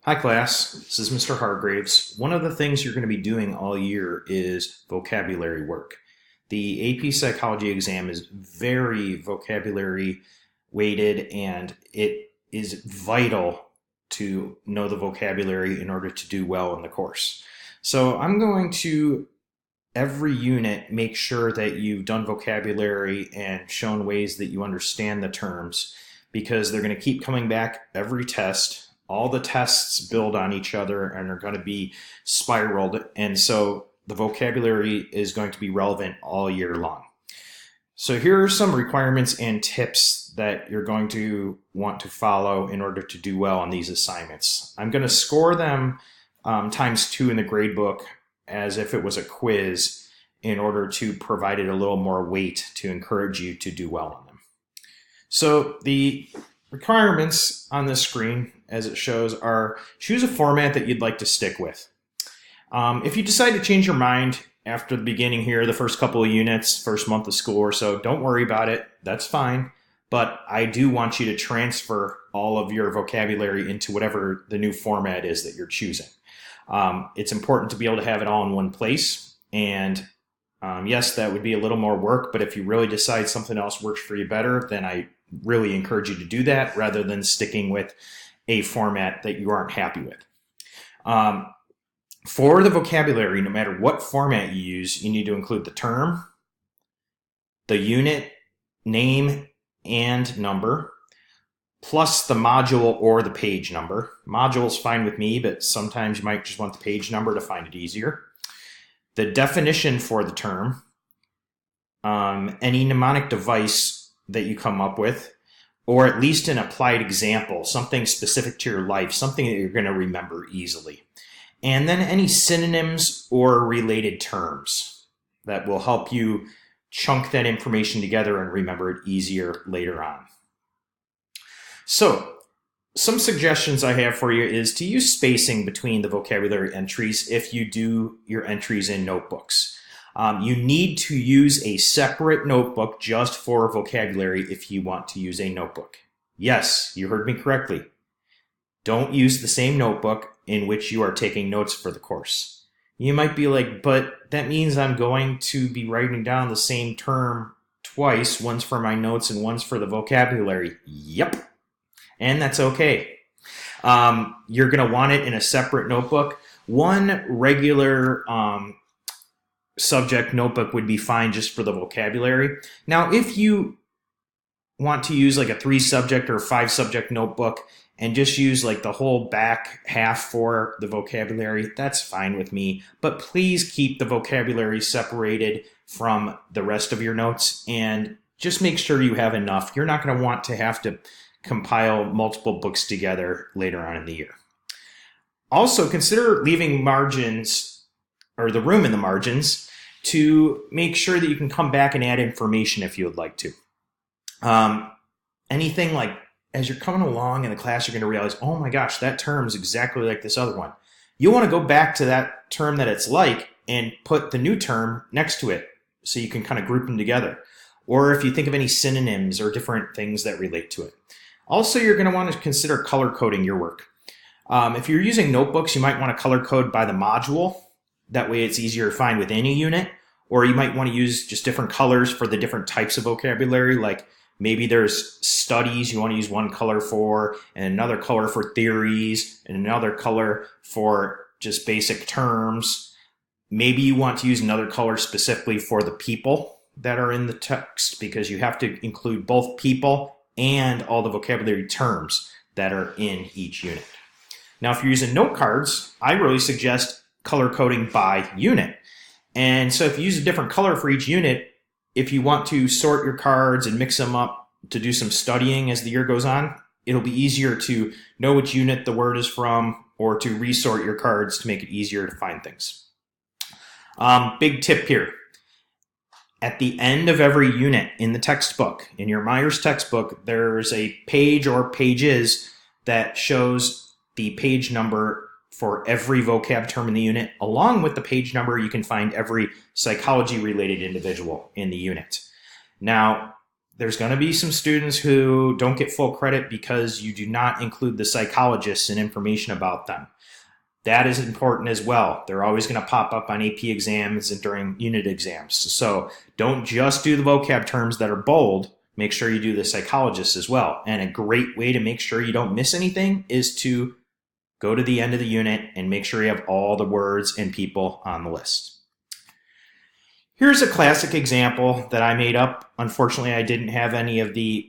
Hi class, this is Mr. Hargraves. One of the things you're going to be doing all year is vocabulary work. The AP Psychology exam is very vocabulary weighted, and it is vital to know the vocabulary in order to do well in the course. So I'm going to every unit make sure that you've done vocabulary and shown ways that you understand the terms, because they're going to keep coming back every test. All the tests build on each other and are going to be spiraled, and so the vocabulary is going to be relevant all year long. So here are some requirements and tips that you're going to want to follow in order to do well on these assignments. I'm going to score them times 2 in the gradebook as if it was a quiz in order to provide it a little more weight to encourage you to do well on them. So the requirements on the screen, as it shows, are choose a format that you'd like to stick with. If you decide to change your mind after the beginning here, the first couple of units, first month of school or so, don't worry about it. That's fine. But I do want you to transfer all of your vocabulary into whatever the new format is that you're choosing. It's important to be able to have it all in one place. And yes, that would be a little more work, but if you really decide something else works for you better, then I really encourage you to do that rather than sticking with a format that you aren't happy with. For the vocabulary, no matter what format you use, you need to include the term, the unit, name, and number, plus the module or the page number. Module is fine with me, but sometimes you might just want the page number to find it easier. The definition for the term, any mnemonic device that you come up with, or at least an applied example, something specific to your life, something that you're going to remember easily. And then any synonyms or related terms that will help you chunk that information together and remember it easier later on. So, some suggestions I have for you is to use spacing between the vocabulary entries if you do your entries in notebooks. You need to use a separate notebook just for vocabulary if you want to use a notebook. Yes, you heard me correctly. Don't use the same notebook in which you are taking notes for the course. You might be like, but that means I'm going to be writing down the same term twice, once for my notes and once for the vocabulary. Yep. And that's okay. You're going to want it in a separate notebook. One regular subject notebook would be fine just for the vocabulary. Now, if you want to use like a 3-subject or 5-subject notebook and just use like the whole back half for the vocabulary, that's fine with me. But please keep the vocabulary separated from the rest of your notes and just make sure you have enough. You're not going to want to have to compile multiple books together later on in the year. Also, consider leaving margins, or the room in the margins, to make sure that you can come back and add information if you would like to. Anything like, as you're coming along in the class, you're going to realize, oh my gosh, that term is exactly like this other one. You want to go back to that term that it's like and put the new term next to it so you can kind of group them together. Or if you think of any synonyms or different things that relate to it. Also, you're going to want to consider color coding your work. If you're using notebooks, you might want to color code by the module. That way it's easier to find within a unit. Or you might want to use just different colors for the different types of vocabulary. Like maybe there's studies you want to use one color for, and another color for theories, and another color for just basic terms. Maybe you want to use another color specifically for the people that are in the text, because you have to include both people and all the vocabulary terms that are in each unit. Now, if you're using note cards, I really suggest color coding by unit. And so if you use a different color for each unit, if you want to sort your cards and mix them up to do some studying as the year goes on, it'll be easier to know which unit the word is from, or to resort your cards to make it easier to find things. Big tip here. At the end of every unit in the textbook, in your Myers textbook, there's a page or pages that shows the page number for every vocab term in the unit. Along with the page number, you can find every psychology-related individual in the unit. Now, There's going to be some students who don't get full credit because you do not include the psychologists and information about them. That is important as well. They're always going to pop up on AP exams and during unit exams. So don't just do the vocab terms that are bold. Make sure you do the psychologists as well. And a great way to make sure you don't miss anything is to go to the end of the unit and make sure you have all the words and people on the list. Here's a classic example that I made up. Unfortunately, I didn't have any of the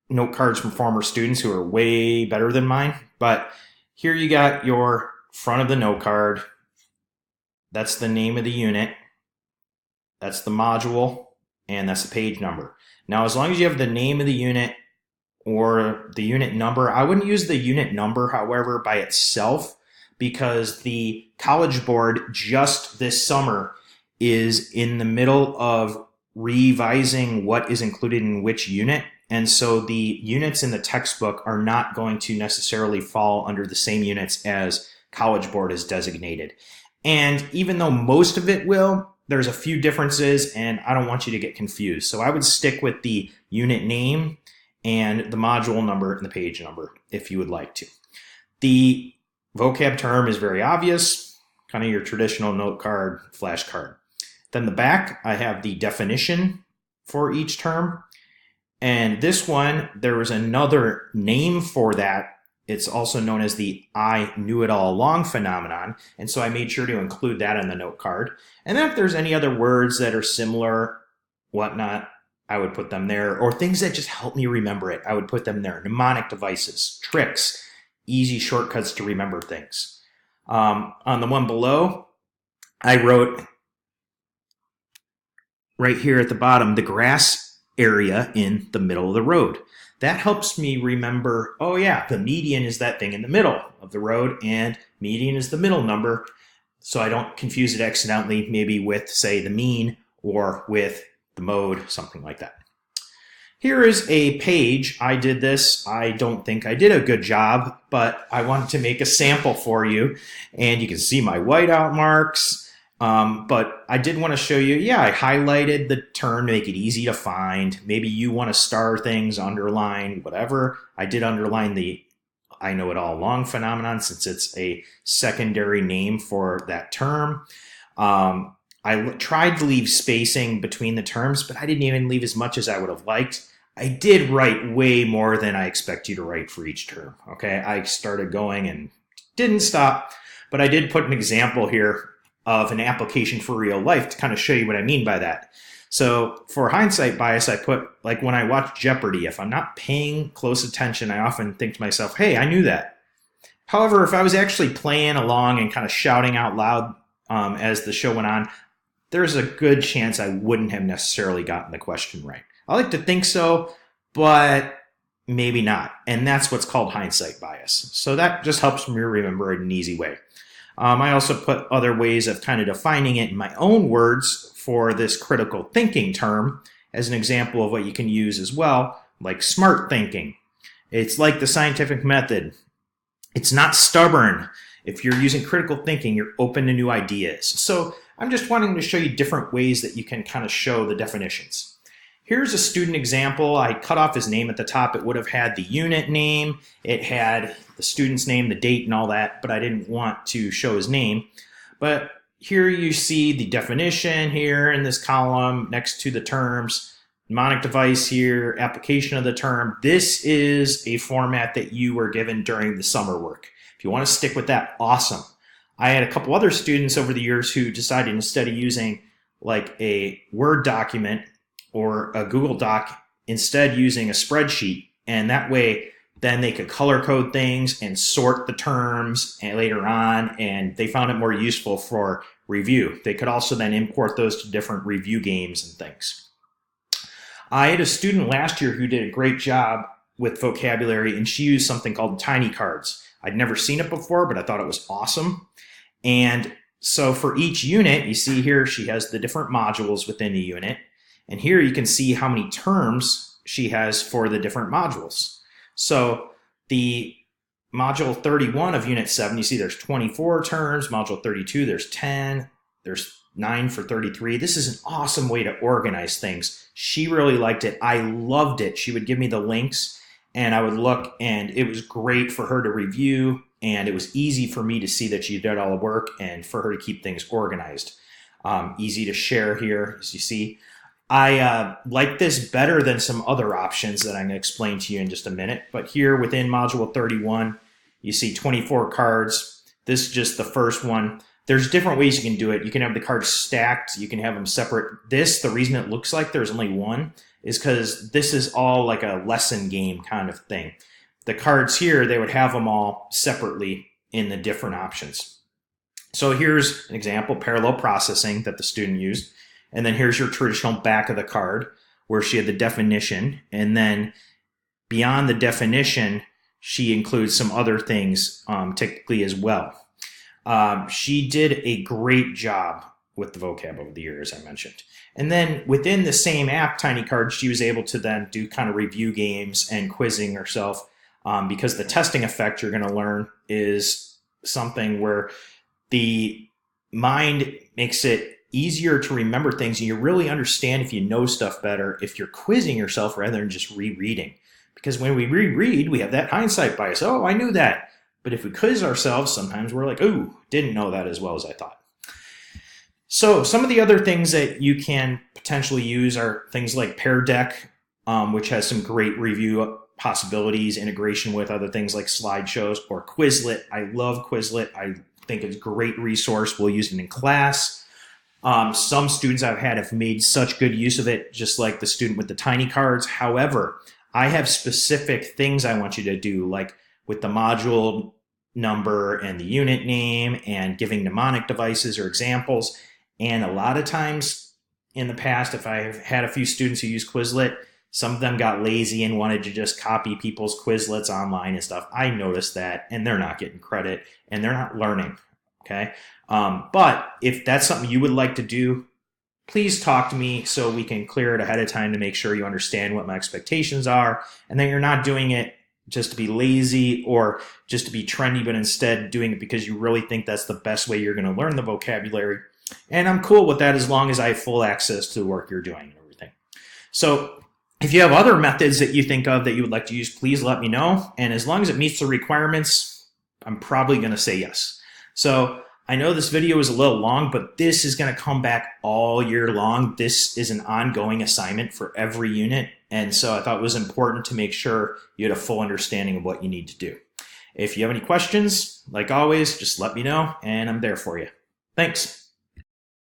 note cards from former students who are way better than mine. But here you got your front of the note card. That's the name of the unit. That's the module. And that's the page number. Now, as long as you have the name of the unit or the unit number, I wouldn't use the unit number, however, by itself, because the College Board just this summer is in the middle of revising what is included in which unit. And so the units in the textbook are not going to necessarily fall under the same units as College Board is designated. And even though most of it will, there's a few differences, and I don't want you to get confused. So I would stick with the unit name and the module number and the page number if you would like to. The vocab term is very obvious, kind of your traditional note card, flashcard. Then the back, I have the definition for each term. And this one, there was another name for that. It's also known as the I knew it all along phenomenon. And so I made sure to include that on the note card. And then if there's any other words that are similar, whatnot, I would put them there. Or things that just help me remember it, I would put them there. Mnemonic devices, tricks, easy shortcuts to remember things. On the one below, I wrote right here at the bottom, the grass area in the middle of the road. That helps me remember, oh yeah, the median is that thing in the middle of the road, and median is the middle number, so I don't confuse it accidentally maybe with, say, the mean or with the mode, something like that. Here is a page. I did this. I don't think I did a good job, but I wanted to make a sample for you, and you can see my whiteout marks. But I did want to show you, yeah, I highlighted the term to make it easy to find. Maybe you want to star things, underline, whatever. I did underline the I know it all along phenomenon since it's a secondary name for that term. I tried to leave spacing between the terms, but I didn't even leave as much as I would have liked. I did write way more than I expect you to write for each term. Okay, I started going and didn't stop, but I did put an example here of an application for real life to kind of show you what I mean by that. So for hindsight bias, I put, like when I watch Jeopardy, if I'm not paying close attention, I often think to myself, hey, I knew that. However, if I was actually playing along and kind of shouting out loud as the show went on, there's a good chance I wouldn't have necessarily gotten the question right. I like to think so, but maybe not. And that's what's called hindsight bias. So that just helps me remember it in an easy way. I also put other ways of kind of defining it in my own words for this critical thinking term as an example of what you can use as well, like smart thinking. It's like the scientific method. It's not stubborn. If you're using critical thinking, you're open to new ideas. So I'm just wanting to show you different ways that you can kind of show the definitions. Here's a student example. I cut off his name at the top. It would have had the unit name. It had the student's name, the date, and all that, but I didn't want to show his name. But here you see the definition here in this column next to the terms, mnemonic device here, application of the term. This is a format that you were given during the summer work. If you want to stick with that, awesome. I had a couple other students over the years who decided instead of using like a Word document or a Google Doc, instead using a spreadsheet. And that way, then they could color code things and sort the terms later on, and they found it more useful for review. They could also then import those to different review games and things. I had a student last year who did a great job with vocabulary, and she used something called tiny cards. I'd never seen it before, but I thought it was awesome. And so for each unit, you see here she has the different modules within the unit. And here you can see how many terms she has for the different modules. So the module 31 of Unit 7, you see there's 24 terms. Module 32, there's 10. there's 9 for 33. This is an awesome way to organize things. She really liked it. I loved it. She would give me the links and I would look, and it was great for her to review, and it was easy for me to see that she did all the work and for her to keep things organized. Easy to share here, as you see. I like this better than some other options that I'm going to explain to you in just a minute. But here within Module 31, you see 24 cards. This is just the first one. There's different ways you can do it. You can have the cards stacked. You can have them separate. The reason it looks like there's only one is because this is all like a lesson game kind of thing. The cards here, they would have them all separately in the different options. So here's an example, parallel processing that the student used. And then here's your traditional back of the card where she had the definition. And then beyond the definition, she includes some other things technically as well. She did a great job with the vocab over the years, I mentioned. And then within the same app, Tiny Cards, she was able to then do kind of review games and quizzing herself, because the testing effect you're going to learn is something where the mind makes it easier to remember things, and you really understand if you know stuff better if you're quizzing yourself rather than just rereading. Because when we reread, we have that hindsight bias. Oh, I knew that. But if we quiz ourselves, sometimes we're like, ooh, didn't know that as well as I thought. So some of the other things that you can potentially use are things like Pear Deck, which has some great review possibilities, integration with other things like slideshows, or Quizlet. I love Quizlet. I think it's a great resource. We'll use it in class. Some students I've had have made such good use of it, just like the student with the tiny cards. However, I have specific things I want you to do, like with the module number and the unit name and giving mnemonic devices or examples. And a lot of times in the past, if I've had a few students who use Quizlet, some of them got lazy and wanted to just copy people's Quizlets online and stuff. I noticed that, and they're not getting credit and they're not learning. Okay. But if that's something you would like to do, please talk to me so we can clear it ahead of time to make sure you understand what my expectations are, and that you're not doing it just to be lazy or just to be trendy, but instead doing it because you really think that's the best way you're going to learn the vocabulary. And I'm cool with that as long as I have full access to the work you're doing and everything. So if you have other methods that you think of that you would like to use, please let me know. And as long as it meets the requirements, I'm probably going to say yes. So I know this video is a little long, but this is going to come back all year long. This is an ongoing assignment for every unit. And so I thought it was important to make sure you had a full understanding of what you need to do. If you have any questions, like always, just let me know and I'm there for you. Thanks.